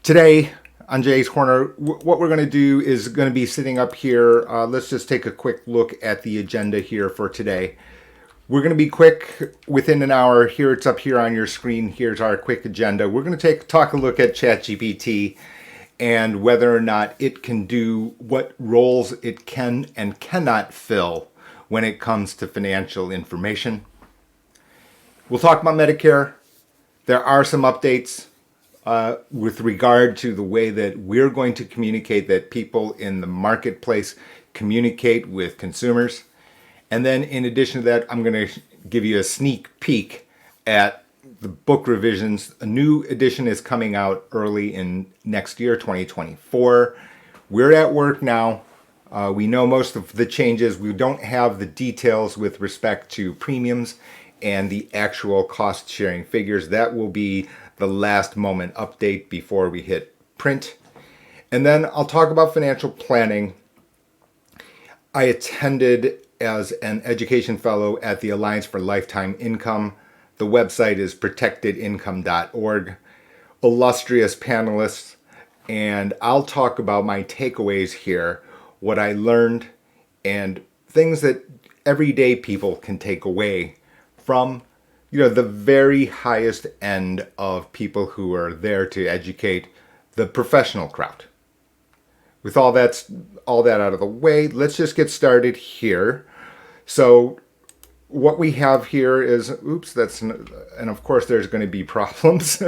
Today on Jay's Corner, what we're going to do is going to be sitting up here. Let's just take a quick look at the agenda here for today. We're going to be quick, within an hour. Here, it's up here on your screen. Here's our quick agenda. We're going to talk a look at ChatGPT and whether or not it can do what roles it can and cannot fill when it comes to financial information. We'll talk about Medicare. There are some updates with regard to the way that we're going to communicate, that people in the marketplace communicate with consumers. And then in addition to that, I'm going to give you a sneak peek at the book revisions. A new edition is coming out early in next year, 2024. We're at work now. We know most of the changes. We don't have the details with respect to premiums and the actual cost sharing figures. That will be the last moment update before we hit print. And then I'll talk about financial planning. I attended as an education fellow at the Alliance for Lifetime Income. The website is protectedincome.org. Illustrious panelists, and I'll talk about my takeaways here, what I learned, and things that everyday people can take away from, the very highest end of people who are there to educate the professional crowd. With all that out of the way, let's just get started here. So what we have here is, and of course there's going to be problems.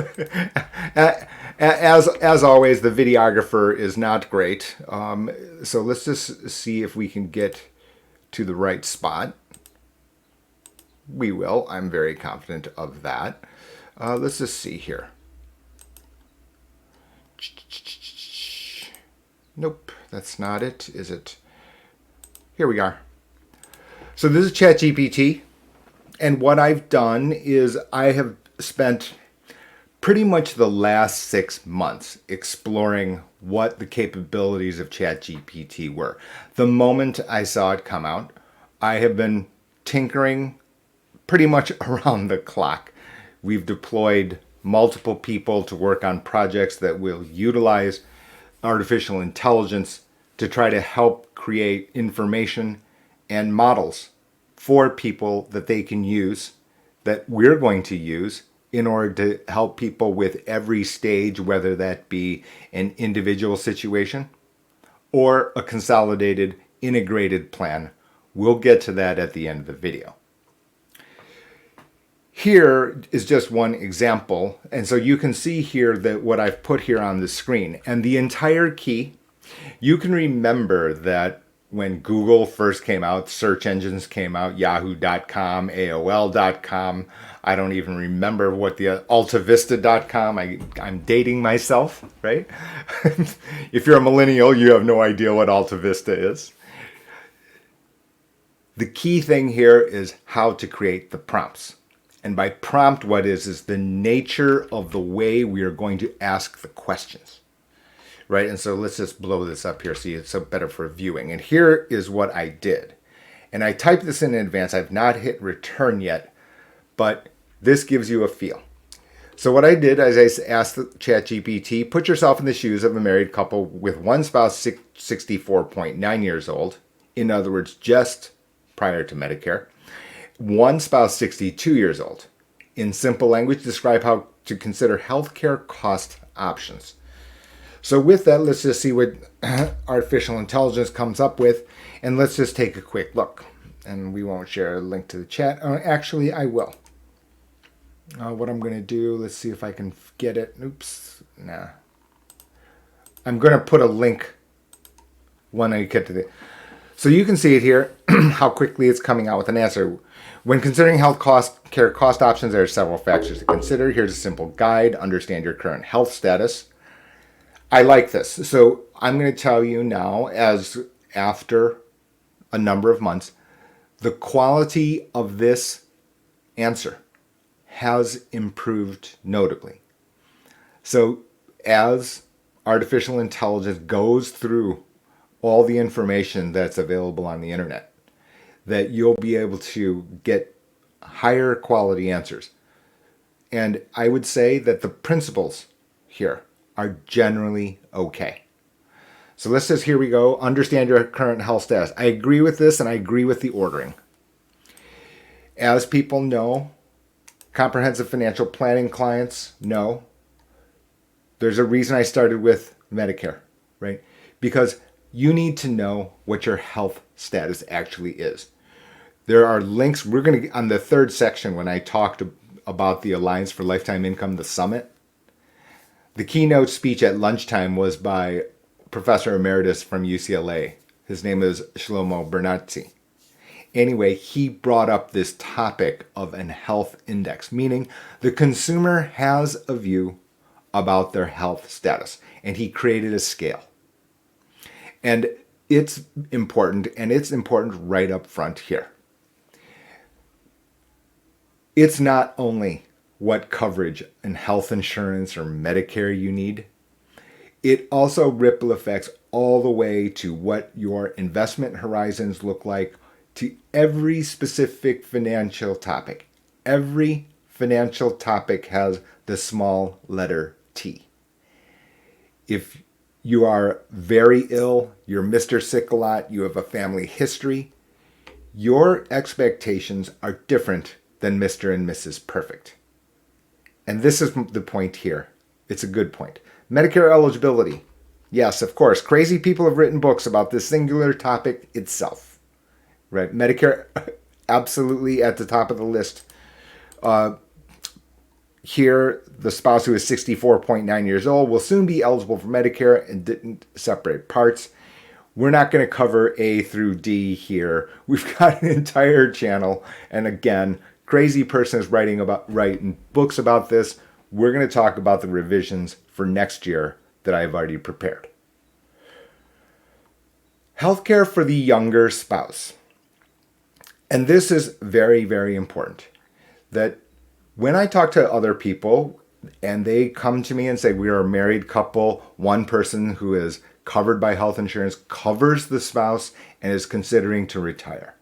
As always, the videographer is not great. So let's just see if we can get to the right spot. We will. I'm very confident of that. Let's just see here. Nope, that's not it, is it? Here we are. So this is ChatGPT, and what I've done is I have spent pretty much the last 6 months exploring what the capabilities of ChatGPT were. The moment I saw it come out, I have been tinkering pretty much around the clock. We've deployed multiple people to work on projects that will utilize artificial intelligence to try to help create information and models for people that they can use, that we're going to use in order to help people with every stage, whether that be an individual situation or a consolidated, integrated plan. We'll get to that at the end of the video. Here is just one example. And so you can see here that what I've put here on the screen and the entire key. You can remember that when Google first came out, search engines came out, yahoo.com, AOL.com. I don't even remember what the altavista.com. I'm dating myself, right? If you're a millennial, you have no idea what Alta Vista is. The key thing here is how to create the prompts. And by prompt, what is the nature of the way we are going to ask the questions, right? And so let's just blow this up here so it's so better for viewing. And here is what I did. And I typed this in advance. I've not hit return yet, but this gives you a feel. So what I did is I asked the ChatGPT, put yourself in the shoes of a married couple with one spouse 64.9 years old. In other words, just prior to Medicare. One spouse 62 years old. In simple language, describe how to consider healthcare cost options. So with that, let's just see what artificial intelligence comes up with, and let's just take a quick look. And we won't share a link to the chat. Actually, I will. What I'm going to do, let's see if I can get it. Oops, nah. I'm going to put a link when I get to the... So you can see it here, how quickly it's coming out with an answer. When considering care cost options, there are several factors to consider. Here's a simple guide. Understand your current health status. I like this. So I'm going to tell you now, as after a number of months, the quality of this answer has improved notably. So as artificial intelligence goes through all the information that's available on the internet, that you'll be able to get higher quality answers. And I would say that the principles here are generally okay. So let's just, here we go. Understand your current health status. I agree with this and I agree with the ordering. As people know, comprehensive financial planning clients know, there's a reason I started with Medicare, right? Because you need to know what your health status actually is. There are links. We're going to, on the third section, when I talked about the Alliance for Lifetime Income, the summit, the keynote speech at lunchtime was by Professor Emeritus from UCLA. His name is Shlomo Bernatzi. Anyway, he brought up this topic of an health index, meaning the consumer has a view about their health status, and he created a scale. And it's important, and it's important right up front here. It's not only what coverage in health insurance or Medicare you need, it also ripple effects all the way to what your investment horizons look like, to every specific financial topic. Every financial topic has the small letter T. If you are very ill, you're Mr. Sick a lot, you have a family history, your expectations are different than Mr. and Mrs. Perfect. And this is the point here. It's a good point. Medicare eligibility. Yes, of course. Crazy people have written books about this singular topic itself. Right? Medicare, absolutely at the top of the list. Here, the spouse who is 64.9 years old will soon be eligible for Medicare and didn't separate parts. We're not going to cover A through D here. We've got an entire channel. And again, crazy person is writing books about this. We're going to talk about the revisions for next year that I've already prepared. Healthcare for the younger spouse. And this is very, very important. That when I talk to other people and they come to me and say, we are a married couple, one person who is covered by health insurance covers the spouse and is considering to retire,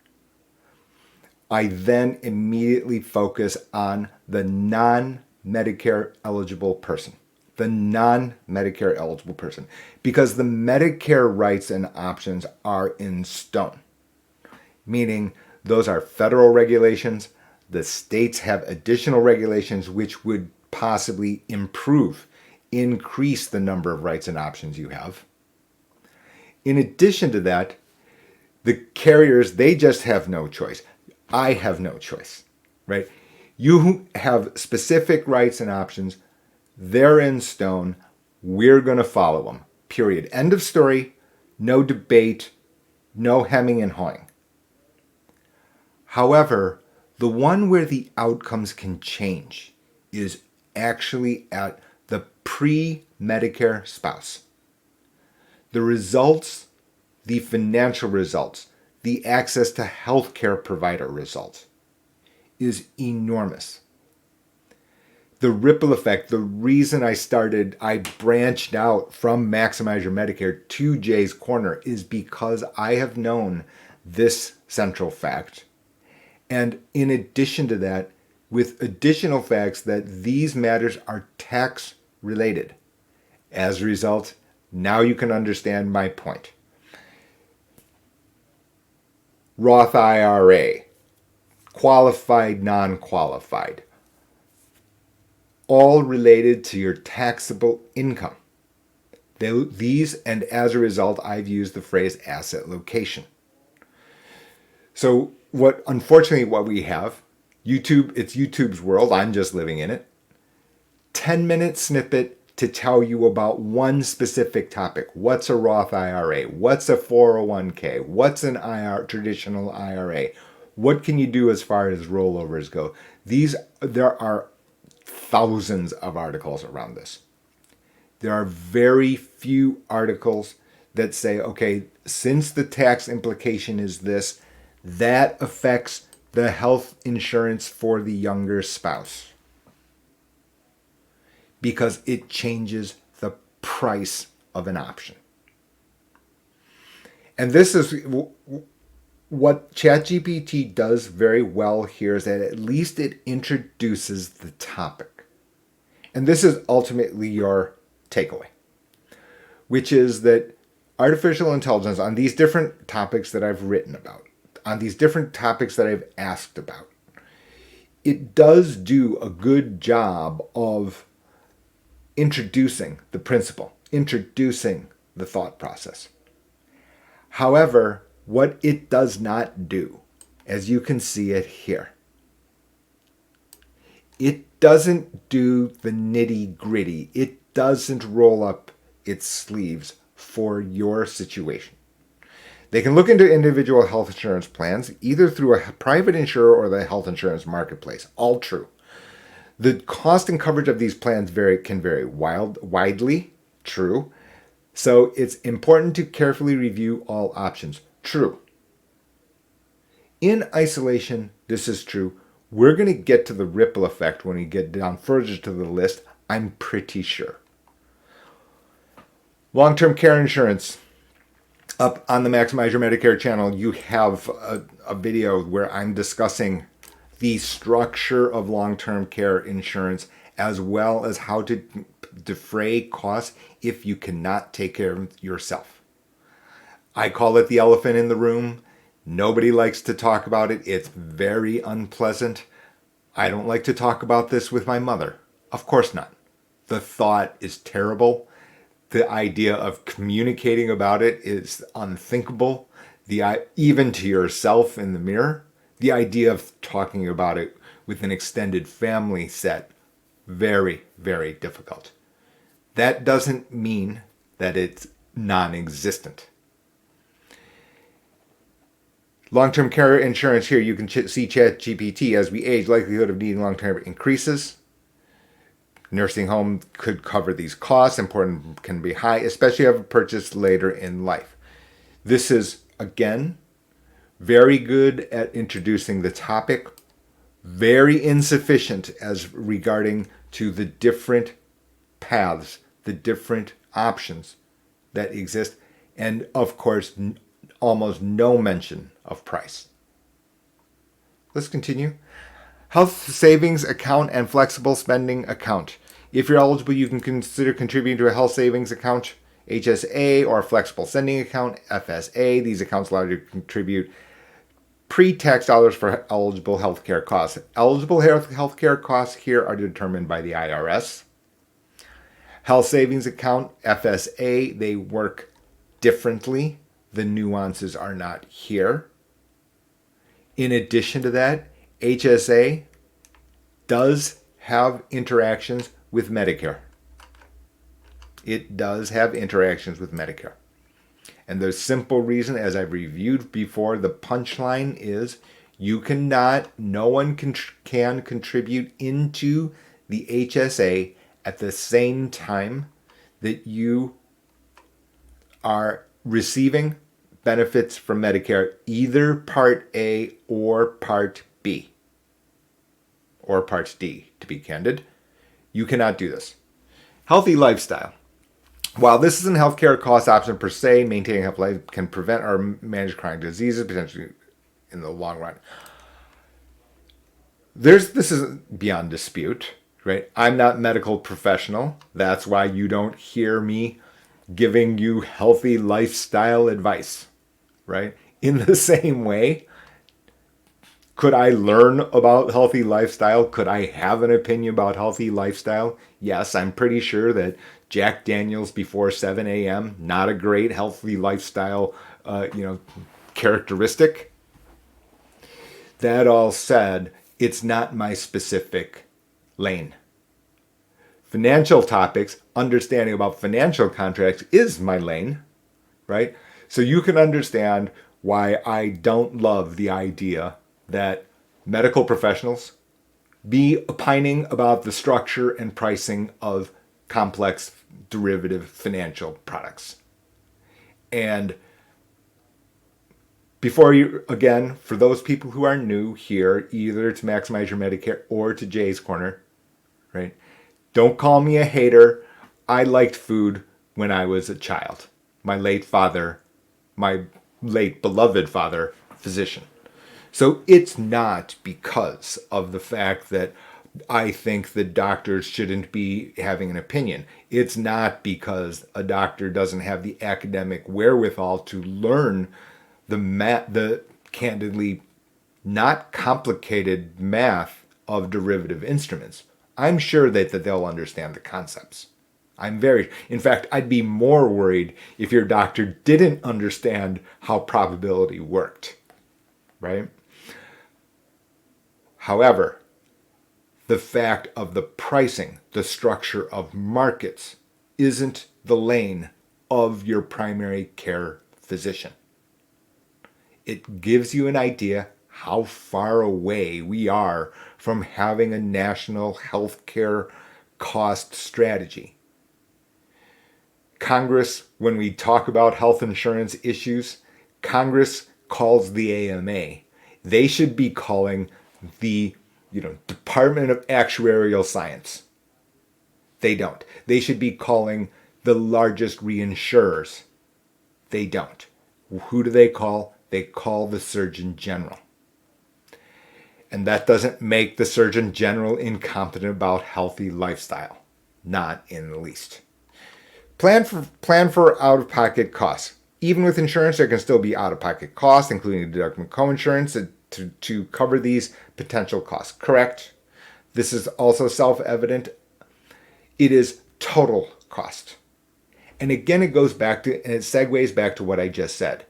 I then immediately focus on the non-Medicare eligible person. The non-Medicare eligible person. Because the Medicare rights and options are in stone. Meaning those are federal regulations. The states have additional regulations which would possibly increase the number of rights and options you have. In addition to that, the carriers, they just have no choice. I have no choice, right? You have specific rights and options. They're in stone. We're going to follow them. Period. End of story. No debate. No hemming and hawing. However, the one where the outcomes can change is actually at the pre-Medicare spouse. The results, the financial results, the access to healthcare provider results is enormous. The ripple effect, the reason I branched out from Maximize Your Medicare to Jay's Corner is because I have known this central fact. And in addition to that, with additional facts that these matters are tax related. As a result, now you can understand my point. Roth IRA, qualified, non-qualified, all related to your taxable income. These, and as a result, I've used the phrase asset location. So unfortunately what we have, YouTube, it's YouTube's world, I'm just living in it. 10-minute snippet to tell you about one specific topic. What's a Roth IRA? What's a 401k? What's an traditional IRA? What can you do as far as rollovers go? There are thousands of articles around this. There are very few articles that say, okay, since the tax implication is this, that affects the health insurance for the younger spouse. Because it changes the price of an option. And this is what ChatGPT does very well here, is that at least it introduces the topic. And this is ultimately your takeaway, which is that artificial intelligence on these different topics that I've written about, on these different topics that I've asked about, it does do a good job of introducing the principle, introducing the thought process. However, what it does not do, as you can see it here, it doesn't do the nitty-gritty. It doesn't roll up its sleeves for your situation. They can look into individual health insurance plans either through a private insurer or the health insurance marketplace. All true. The cost and coverage of these plans can vary widely. True. So it's important to carefully review all options. True. In isolation, this is true. We're going to get to the ripple effect when we get down further to the list, I'm pretty sure. Long-term care insurance. Up on the Maximize Your Medicare channel, you have a video where I'm discussing the structure of long-term care insurance as well as how to defray costs if you cannot take care of yourself. I call it the elephant in the room. Nobody likes to talk about it. It's very unpleasant. I don't like to talk about this with my mother. Of course not. The thought is terrible. The idea of communicating about it is unthinkable. Even to yourself in the mirror. The idea of talking about it with an extended family set, very, very difficult. That doesn't mean that it's non-existent. Long-term care insurance here, you can see ChatGPT. As we age, likelihood of needing long-term increases. Nursing home could cover these costs. Important can be high, especially if purchased later in life. This is, again, very good at introducing the topic. Very insufficient as regarding to the different paths, the different options that exist. And, of course, almost no mention of price. Let's continue. Health savings account and flexible spending account. If you're eligible, you can consider contributing to a health savings account, HSA, or flexible spending account, FSA. These accounts allow you to contribute pre-tax dollars for eligible healthcare costs. Eligible healthcare costs here are determined by the IRS. Health savings account, FSA, they work differently. The nuances are not here. In addition to that, HSA does have interactions with Medicare. It does have interactions with Medicare. And the simple reason, as I've reviewed before, the punchline is no one can contribute into the HSA at the same time that you are receiving benefits from Medicare, either Part A or Part B. Or Part D, to be candid. You cannot do this. Healthy lifestyle. While this isn't a healthcare cost option per se, maintaining a healthy life can prevent or manage chronic diseases, potentially in the long run. This is beyond dispute, right? I'm not a medical professional. That's why you don't hear me giving you healthy lifestyle advice, right? In the same way, could I learn about healthy lifestyle? Could I have an opinion about healthy lifestyle? Yes, I'm pretty sure that Jack Daniels before 7 a.m., not a great healthy lifestyle, characteristic. That all said, it's not my specific lane. Financial topics, understanding about financial contracts is my lane, right? So you can understand why I don't love the idea that medical professionals be opining about the structure and pricing of complex derivative financial products. And before you, again, for those people who are new here, either to Maximize Your Medicare or to Jay's Corner, right? Don't call me a hater. I liked food when I was a child. My late beloved father, physician. So it's not because of the fact that I think that doctors shouldn't be having an opinion. It's not because a doctor doesn't have the academic wherewithal to learn the candidly not complicated math of derivative instruments. I'm sure that they'll understand the concepts. In fact, I'd be more worried if your doctor didn't understand how probability worked, right? However, the fact of the pricing, the structure of markets, isn't the lane of your primary care physician. It gives you an idea how far away we are from having a national healthcare cost strategy. Congress, when we talk about health insurance issues, Congress calls the AMA. They should be calling the Department of Actuarial Science. They don't. They should be calling the largest reinsurers. They don't. Who do they call? They call the Surgeon General. And that doesn't make the Surgeon General incompetent about healthy lifestyle. Not in the least. Plan for out-of-pocket costs. Even with insurance, there can still be out-of-pocket costs, including deductible coinsurance, to cover these potential costs. Correct? This is also self-evident. It is total cost. And again, it segues back to what I just said.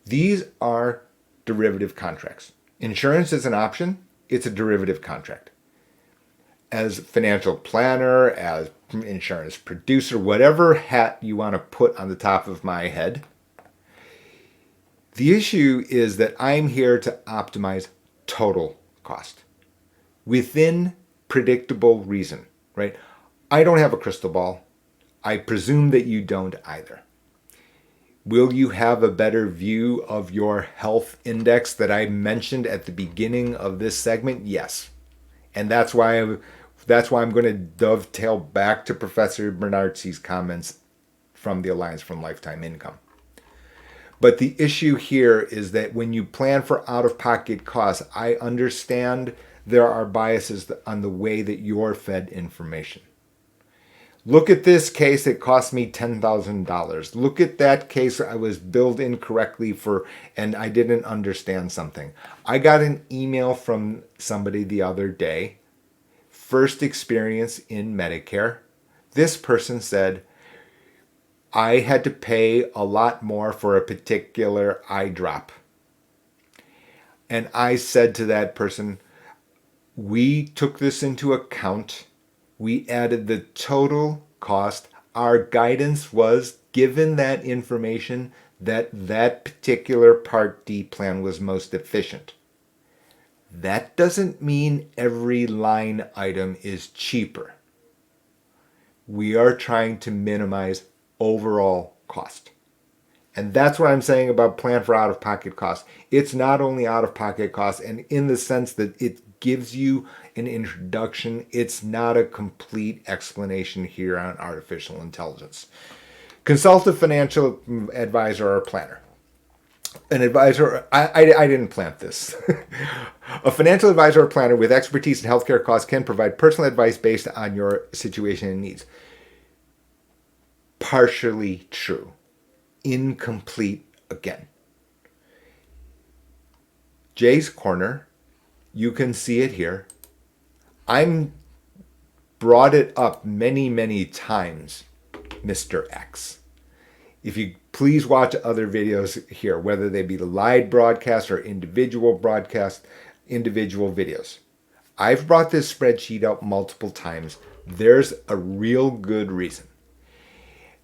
These are derivative contracts. Insurance is an option. It's a derivative contract. As financial planner, as insurance producer, whatever hat you want to put on the top of my head, the issue is that I'm here to optimize total cost within predictable reason, right? I don't have a crystal ball. I presume that you don't either. Will you have a better view of your health index that I mentioned at the beginning of this segment? Yes. And that's why I'm going to dovetail back to Professor Bernard's comments from the Alliance for Lifetime Income. But the issue here is that when you plan for out-of-pocket costs, I understand there are biases on the way that you're fed information. Look at this case, it cost me $10,000. Look at that case I was billed incorrectly and I didn't understand something. I got an email from somebody the other day, first experience in Medicare. This person said, I had to pay a lot more for a particular eye drop. And I said to that person, we took this into account. We added the total cost. Our guidance was, given that information, that particular Part D plan was most efficient. That doesn't mean every line item is cheaper. We are trying to minimize overall cost. And that's what I'm saying about plan for out-of-pocket costs. It's not only out-of-pocket costs, and in the sense that it gives you an introduction, it's not a complete explanation here on artificial intelligence. Consult a financial advisor or planner. An advisor, I didn't plant this. A financial advisor or planner with expertise in healthcare costs can provide personal advice based on your situation and needs. Partially true. Incomplete again. Jay's Corner, you can see it here. I'm brought it up many, many times, Mr. X. If you please watch other videos here, whether they be the live broadcast or individual broadcast, individual videos. I've brought this spreadsheet up multiple times. There's a real good reason.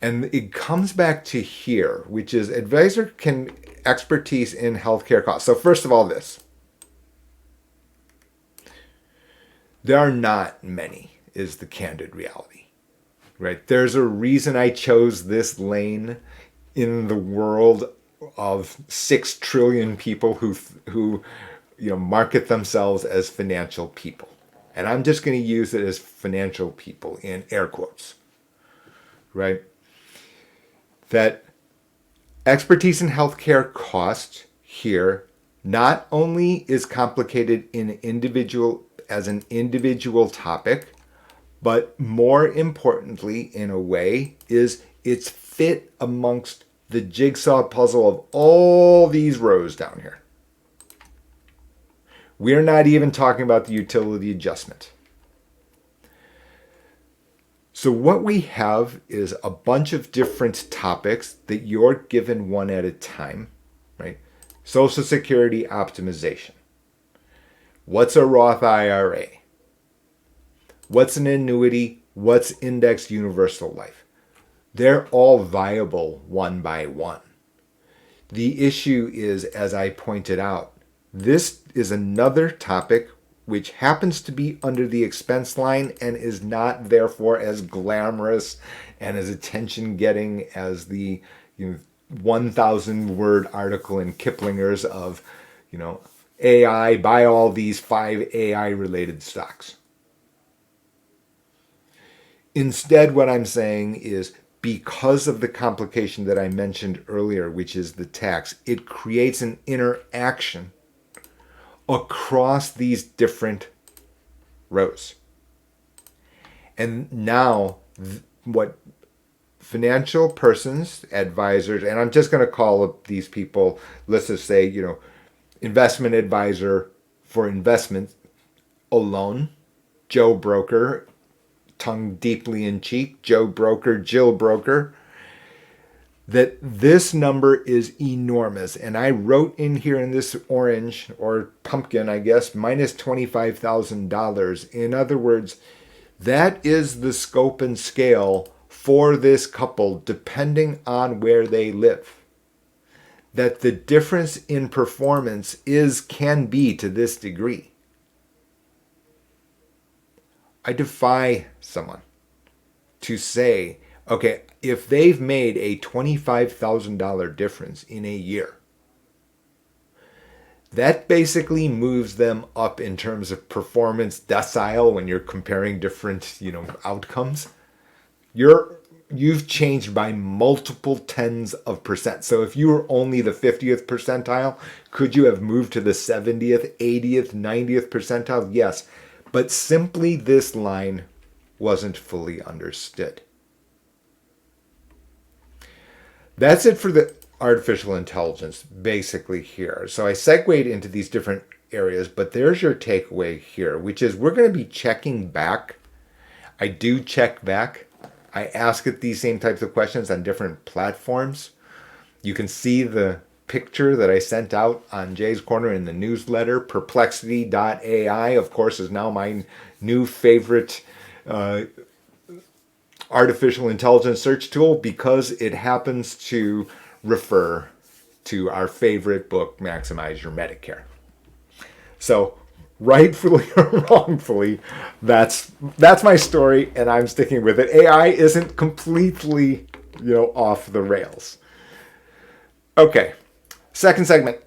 And it comes back to here, which is advisor can expertise in healthcare costs. So first of all, this. There are not many, is the candid reality, right? There's a reason I chose this lane in the world of 6 trillion people who market themselves as financial people. And I'm just going to use it as financial people in air quotes, right? That expertise in healthcare cost here not only is complicated in individual as an individual topic, but more importantly, in a way, is its fit amongst the jigsaw puzzle of all these rows down here. We're not even talking about the utility adjustment. So what we have is a bunch of different topics that you're given one at a time, right? Social Security optimization. What's a Roth IRA? What's an annuity? What's indexed universal life? They're all viable one by one. The issue is, as I pointed out, this is another topic which happens to be under the expense line and is not therefore as glamorous and as attention-getting as the 1,000-word article in Kiplinger's of, AI, buy all these 5 AI-related stocks. Instead, what I'm saying is, because of the complication that I mentioned earlier, which is the tax, it creates an interaction across these different rows. And now, what financial persons, advisors, and I'm just going to call up these people, let's just say, investment advisor for investment alone, Joe Broker, tongue deeply in cheek, Joe Broker, Jill Broker, that this number is enormous. And I wrote in here in this orange, or pumpkin, I guess, minus $25,000. In other words, that is the scope and scale for this couple, depending on where they live. That the difference in performance can be to this degree. I defy someone to say, okay, if they've made a $25,000 difference in a year, that basically moves them up in terms of performance decile when you're comparing different, outcomes. You've changed by multiple tens of percent. So if you were only the 50th percentile, could you have moved to the 70th, 80th, 90th percentile? Yes. But simply this line wasn't fully understood. That's it for the artificial intelligence, basically here. So I segued into these different areas, but there's your takeaway here, which is we're going to be checking back. I do check back. I ask it these same types of questions on different platforms. You can see the picture that I sent out on Jay's Corner in the newsletter. Perplexity.ai, of course, is now my new favorite artificial intelligence search tool because it happens to refer to our favorite book, Maximize Your Medicare. So, rightfully or wrongfully, that's my story, and I'm sticking with it. AI isn't completely, off the rails. Okay. Second segment,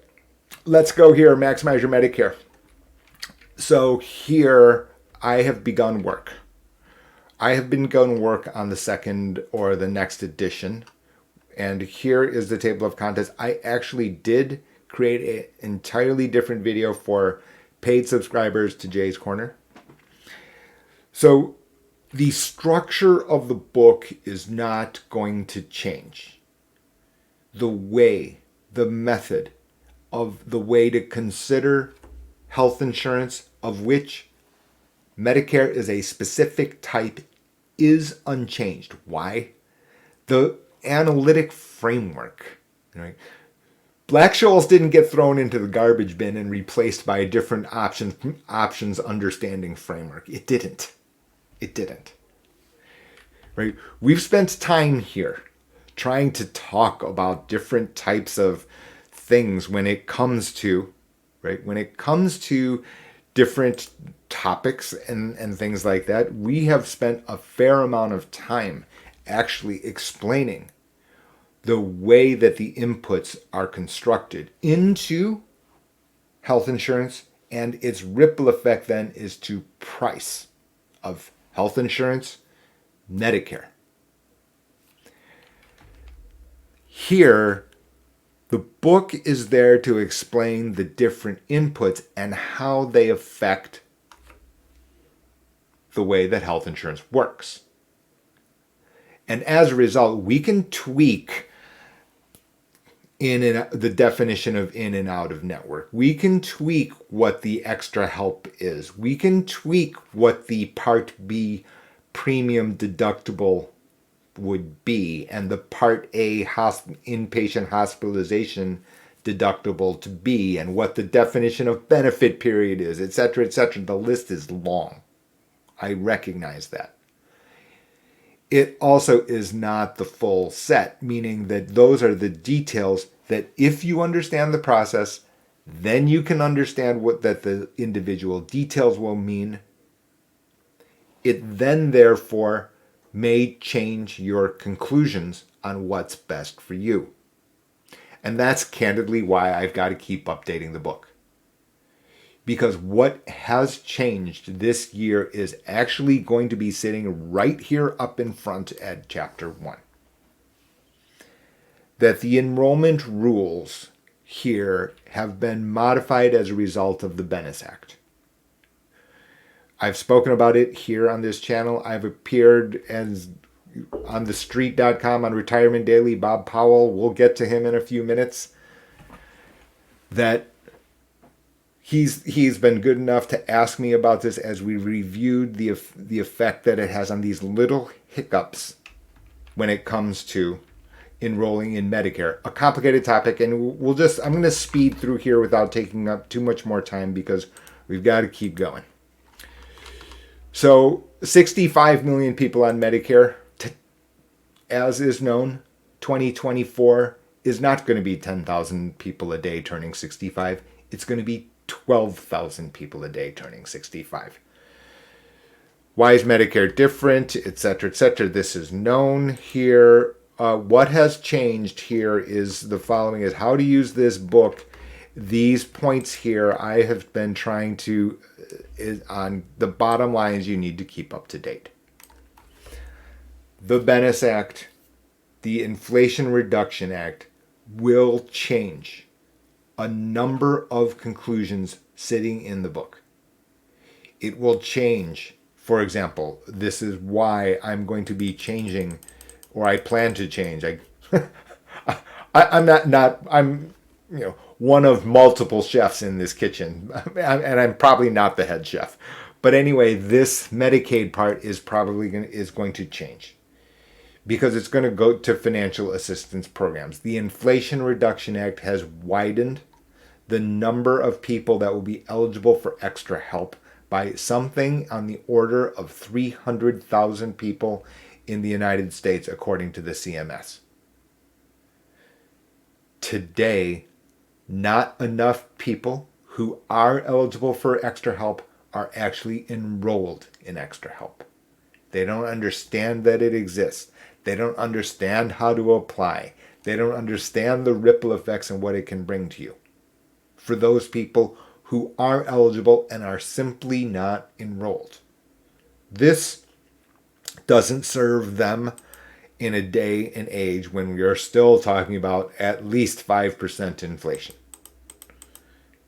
let's go here, Maximize Your Medicare. So here I have begun work. I have begun work on the second or the next edition. And here is the table of contents. I actually did create an entirely different video for paid subscribers to Jay's Corner. So the structure of the book is not going to change. The method of the way to consider health insurance, of which Medicare is a specific type, is unchanged. Why? The analytic framework. Right? Black-Scholes didn't get thrown into the garbage bin and replaced by a different options understanding framework. It didn't. Right? We've spent time here trying to talk about different types of things when it comes to different topics and things like that. We have spent a fair amount of time actually explaining the way that the inputs are constructed into health insurance, and its ripple effect then is to price of health insurance, Medicare. Here, the book is there to explain the different inputs and how they affect the way that health insurance works. And as a result, we can tweak the definition of in and out of network. We can tweak what the extra help is. We can tweak what the Part B premium deductible would be and the Part A inpatient hospitalization deductible to be, and what the definition of benefit period is, etc., etc. The list is long. I recognize that. It also is not the full set, meaning that those are the details that if you understand the process, then you can understand what that the individual details will mean. It then therefore may change your conclusions on what's best for you. And that's candidly why I've got to keep updating the book. Because what has changed this year is actually going to be sitting right here up in front at Chapter 1. That the enrollment rules here have been modified as a result of the Bennis Act. I've spoken about it here on this channel. I've appeared as on thestreet.com, on Retirement Daily, Bob Powell, we'll get to him in a few minutes, that he's been good enough to ask me about this as we reviewed the effect that it has on these little hiccups when it comes to enrolling in Medicare. A complicated topic, and I'm going to speed through here without taking up too much more time because we've got to keep going. So 65 million people on Medicare. As is known, 2024 is not going to be 10,000 people a day turning 65. It's going to be 12,000 people a day turning 65. Why is Medicare different, etc., etc.? This is known here. What has changed here is the following: is how to use this book. These points here I have been trying to, on the bottom line is you need to keep up to date. The Bennis Act, the Inflation Reduction Act, will change a number of conclusions sitting in the book. It will change, for example, this is why I'm going to be changing, or I plan to change. I'm one of multiple chefs in this kitchen, and I'm probably not the head chef. But anyway, this Medicaid part is going to change, because it's going to go to financial assistance programs. The Inflation Reduction Act has widened the number of people that will be eligible for extra help by something on the order of 300,000 people in the United States, according to the CMS. Today, not enough people who are eligible for extra help are actually enrolled in extra help. They don't understand that it exists. They don't understand how to apply. They don't understand the ripple effects and what it can bring to you. For those people who are eligible and are simply not enrolled. This doesn't serve them in a day and age when we are still talking about at least 5% inflation,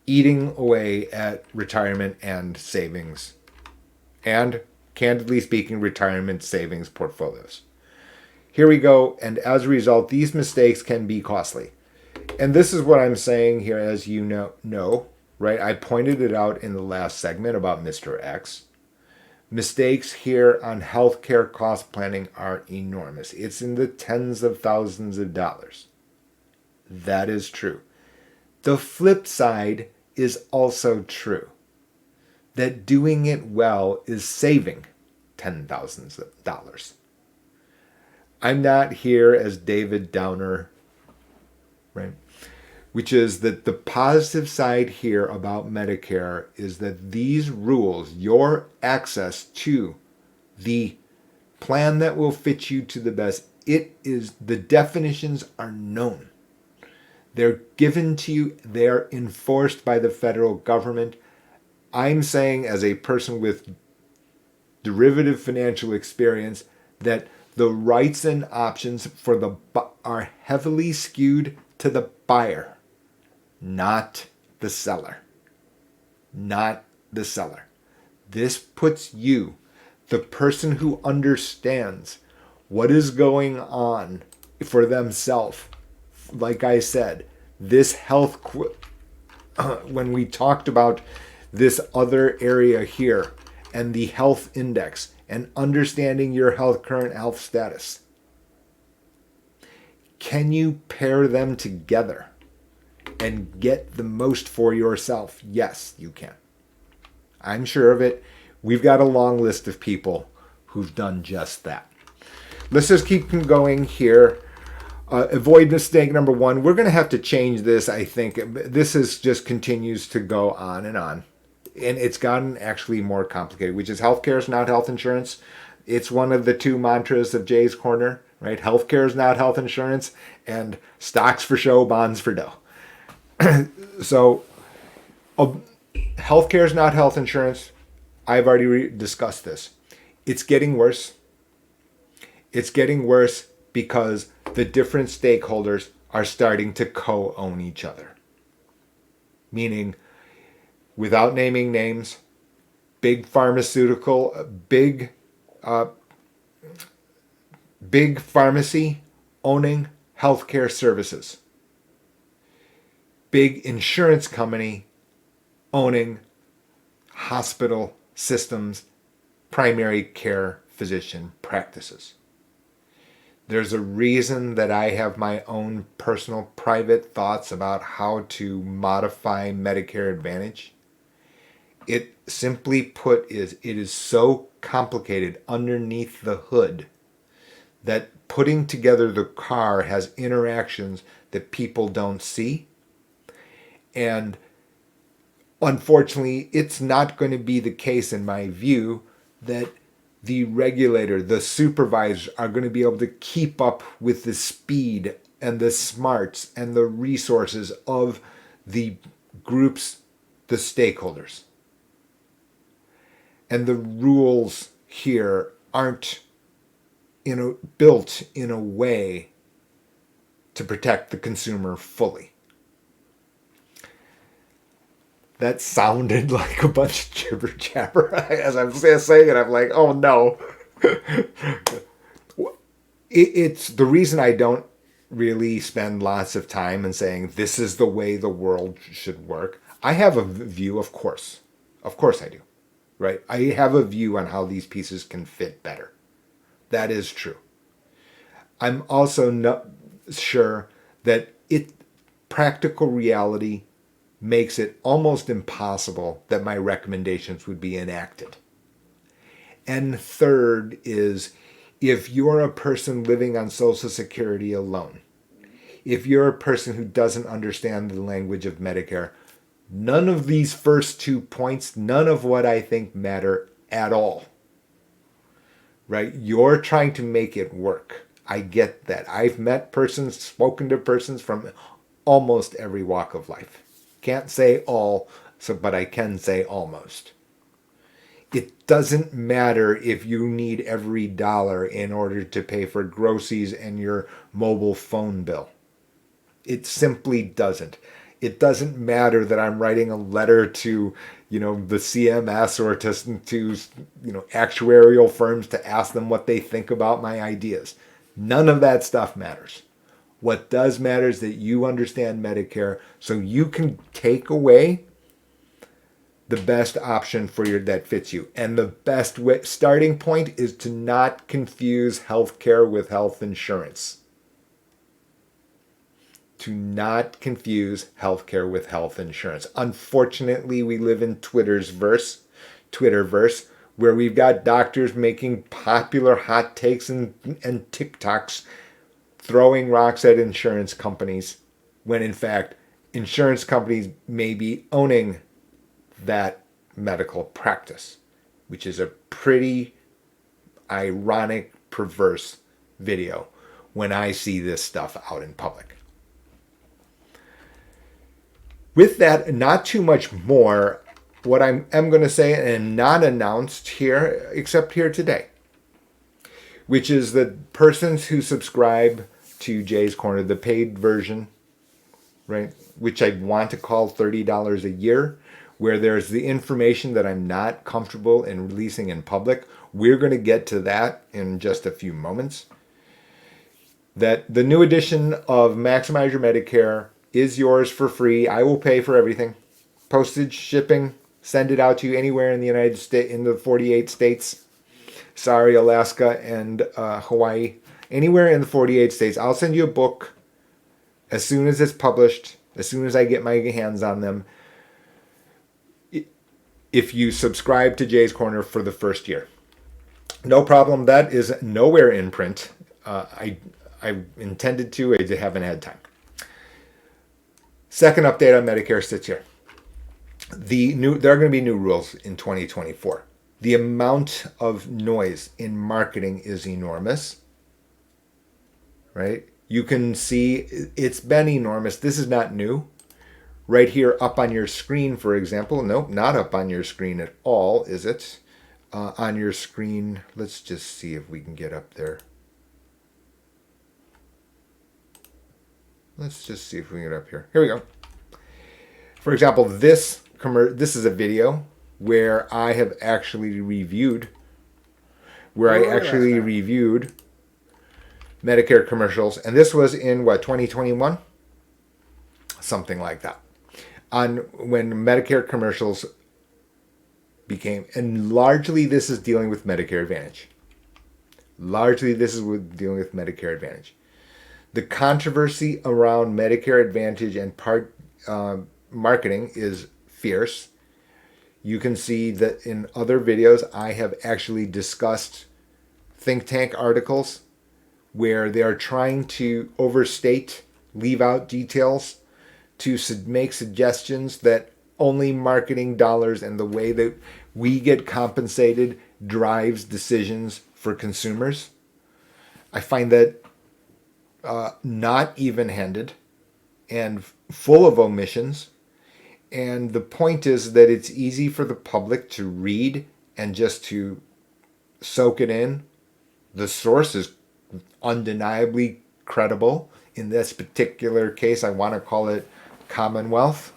eating away at retirement and savings, and candidly speaking, retirement savings portfolios. Here we go, and as a result, these mistakes can be costly. And this is what I'm saying here, as you know, right? I pointed it out in the last segment about Mr. X. Mistakes here on healthcare cost planning are enormous. It's in the tens of thousands of dollars. That is true. The flip side is also true. That doing it well is saving $10,000. I'm not here as David Downer, right? Which is that the positive side here about Medicare is that these rules, your access to the plan that will fit you to the best, the definitions are known. They're given to you. They're enforced by the federal government. I'm saying, as a person with derivative financial experience, that the rights and options are heavily skewed to the buyer, not the seller. Not the seller. This puts you, the person who understands what is going on for themselves. Like I said, this when we talked about this other area here and the health index and understanding your current health status, can you pair them together and get the most for yourself? Yes, you can. I'm sure of it. We've got a long list of people who've done just that. Let's just keep going here. Avoid mistake number 1. We're going to have to change this, I think. This is just continues to go on. And it's gotten actually more complicated, which is healthcare is not health insurance. It's one of the 2 mantras of Jay's Corner, right? Healthcare is not health insurance, and stocks for show, bonds for dough. So, healthcare is not health insurance. I've already discussed this. It's getting worse. It's getting worse because the different stakeholders are starting to co-own each other. Meaning, without naming names, big pharmaceutical, big pharmacy owning healthcare services. Big insurance company owning hospital systems, primary care physician practices. There's a reason that I have my own personal private thoughts about how to modify Medicare Advantage. It simply put it is so complicated underneath the hood that putting together the car has interactions that people don't see. And unfortunately, it's not going to be the case, in my view, that the regulator, the supervisors are going to be able to keep up with the speed and the smarts and the resources of the groups, the stakeholders. And the rules here aren't built in a way to protect the consumer fully. That sounded like a bunch of jibber jabber. As I'm saying it, I'm like, oh no. It's the reason I don't really spend lots of time in saying this is the way the world should work. I have a view, of course. Of course I do. Right? I have a view on how these pieces can fit better. That is true. I'm also not sure that practical reality makes it almost impossible that my recommendations would be enacted. And third is, if you're a person living on Social Security alone, if you're a person who doesn't understand the language of Medicare, none of these first 2 points, none of what I think matter at all. Right? You're trying to make it work. I get that. I've met persons, spoken to persons from almost every walk of life. Can't say all, but I can say almost. It doesn't matter if you need every dollar in order to pay for groceries and your mobile phone bill. It simply doesn't. It doesn't matter that I'm writing a letter to, the CMS or to actuarial firms to ask them what they think about my ideas. None of that stuff matters. What does matter is that you understand Medicare so you can take away the best option for that fits you. And the best starting point is to not confuse healthcare with health insurance. To not confuse healthcare with health insurance. Unfortunately, we live in Twitterverse, where we've got doctors making popular hot takes and TikToks throwing rocks at insurance companies, when in fact, insurance companies may be owning that medical practice, which is a pretty ironic, perverse video when I see this stuff out in public. With that, not too much more. What I am going to say, and not announced here, except here today, which is that persons who subscribe to Jay's Corner, the paid version, right, which I want to call $30 a year, where there's the information that I'm not comfortable in releasing in public, We're going to get to that in just a few moments. That the new edition of Maximize Your Medicare is yours for free. I will pay for everything. Postage, shipping, send it out to you anywhere in the United States, in the 48 states. Sorry, Alaska and Hawaii. Anywhere in the 48 states. I'll send you a book as soon as it's published, as soon as I get my hands on them, if you subscribe to Jay's Corner for the first year. No problem. That is nowhere in print. I intended to. I haven't had time. Second update on Medicare sits here. There are going to be new rules in 2024. The amount of noise in marketing is enormous, right? You can see it's been enormous. This is not new. Right here up on your screen, for example. Nope, not up on your screen at all, is it? On your screen, let's just see if we can get up there. Let's just see if we can get up here. Here we go. For example, this is a video where I have actually reviewed, Medicare commercials, and this was in what, 2021? Something like that. On when Medicare commercials became, and largely this is dealing with Medicare Advantage. Dealing with Medicare Advantage. The controversy around Medicare Advantage and part marketing is fierce. You can see that in other videos I have actually discussed think tank articles where they are trying to overstate, leave out details, to make suggestions that only marketing dollars and the way that we get compensated drives decisions for consumers. I find that not even-handed and full of omissions. And the point is that it's easy for the public to read and just to soak it in. The source is undeniably credible. In this particular case, I want to call it Commonwealth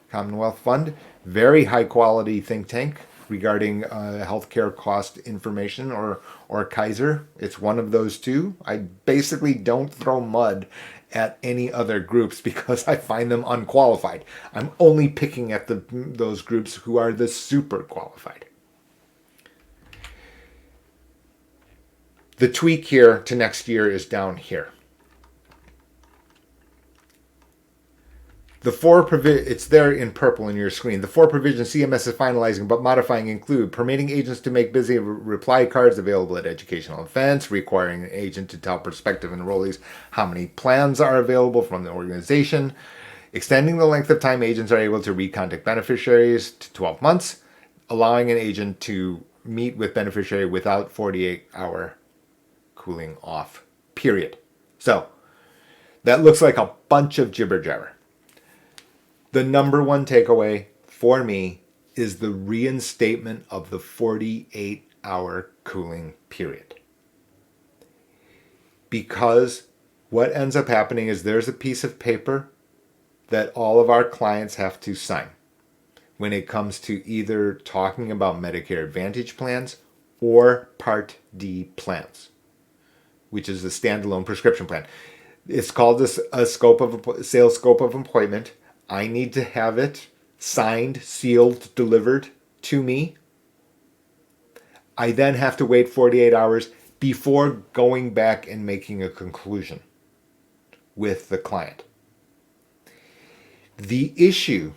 Fund. Very high quality think tank regarding healthcare cost information, or Kaiser. It's one of those two. I basically don't throw mud at any other groups because I find them unqualified. I'm only picking at those groups who are the super qualified. The tweak here to next year is down here. It's there in purple in your screen. The 4 provisions CMS is finalizing but modifying include permitting agents to make busy reply cards available at educational events, requiring an agent to tell prospective enrollees how many plans are available from the organization, extending the length of time agents are able to recontact beneficiaries to 12 months, allowing an agent to meet with beneficiary without 48-hour cooling off period. So that looks like a bunch of jibber jabber. The number one takeaway for me is the reinstatement of the 48-hour cooling period. Because what ends up happening is there's a piece of paper that all of our clients have to sign when it comes to either talking about Medicare Advantage plans or Part D plans, which is a standalone prescription plan. It's called a sales scope of appointment. I need to have it signed, sealed, delivered to me. I then have to wait 48 hours before going back and making a conclusion with the client. The issue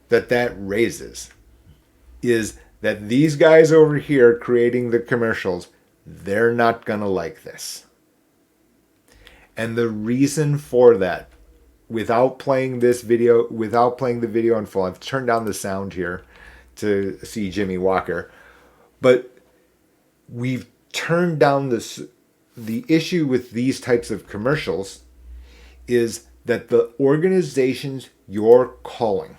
that raises is that these guys over here creating the commercials, they're not going to like this. And the reason for that, without playing the video in full, I've turned down the sound here to see Jimmy Walker, but we've turned down the issue with these types of commercials is that the organizations you're calling,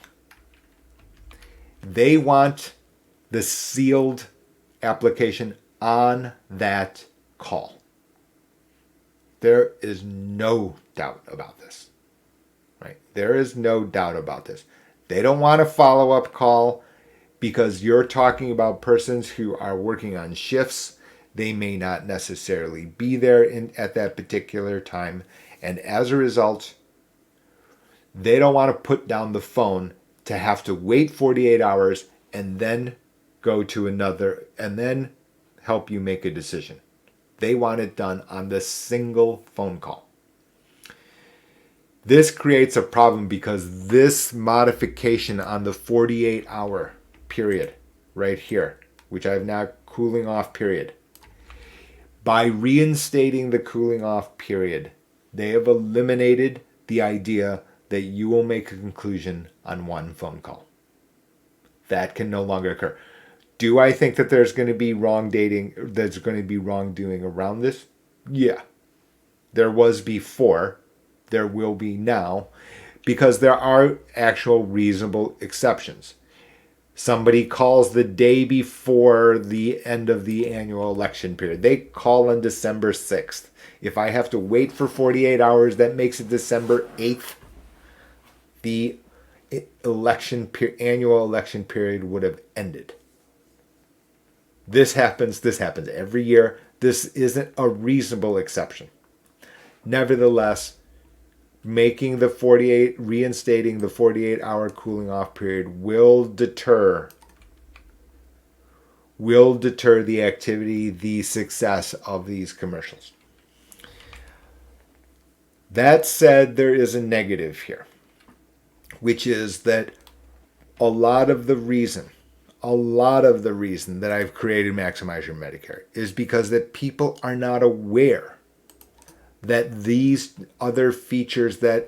they want the sealed application on that call. There is no doubt about this. Right? There is no doubt about this. They don't want a follow-up call. because you're talking about persons who are working on shifts. They may not necessarily be there at that particular time. And as a result, they don't want to put down the phone to have to wait 48 hours and then go to another and then help you make a decision. They want it done on the single phone call. This creates a problem because this modification on the 48-hour period right here, which I have now cooling off period, by reinstating the cooling off period, they have eliminated the idea that you will make a conclusion on one phone call. That can no longer occur. Do I think that there's going to be there's going to be wrongdoing around this? Yeah. There was before. There will be now. Because there are actual reasonable exceptions. Somebody calls the day before the end of the annual election period. They call on December 6th. If I have to wait for 48 hours, that makes it December 8th. The annual election period would have ended. This happens every year. This isn't a reasonable exception. Nevertheless, reinstating the 48-hour cooling off period will deter the activity, the success of these commercials. That said, there is a negative here, which is that a lot of the reason that I've created Maximize Your Medicare is because that people are not aware that these other features that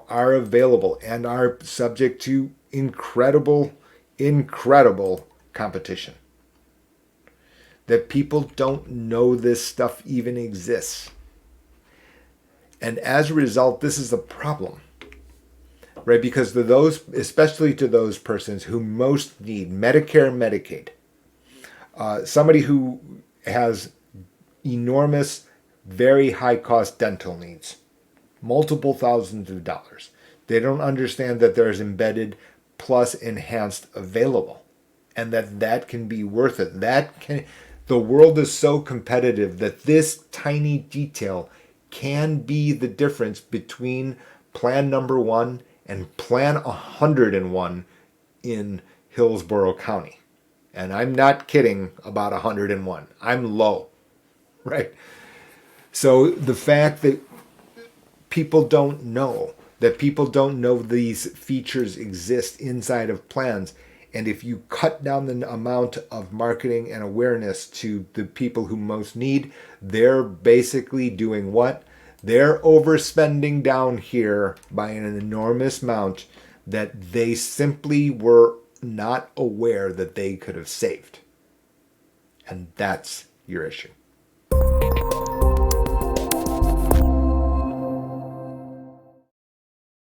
are available and are subject to incredible competition. That people don't know this stuff even exists. And as a result, this is a problem. Right? Because to those, especially to those persons who most need Medicare and Medicaid, somebody who has enormous, very high-cost dental needs, multiple thousands of dollars. They don't understand that there's embedded plus enhanced available, and that can be worth it. The world is so competitive that this tiny detail can be the difference between plan number 1 and plan 101 in Hillsborough County. And I'm not kidding about 101. I'm low. Right? So the fact that people don't know these features exist inside of plans, and if you cut down the amount of marketing and awareness to the people who most need, they're basically doing what? They're overspending down here by an enormous amount that they simply were not aware that they could have saved. And that's your issue.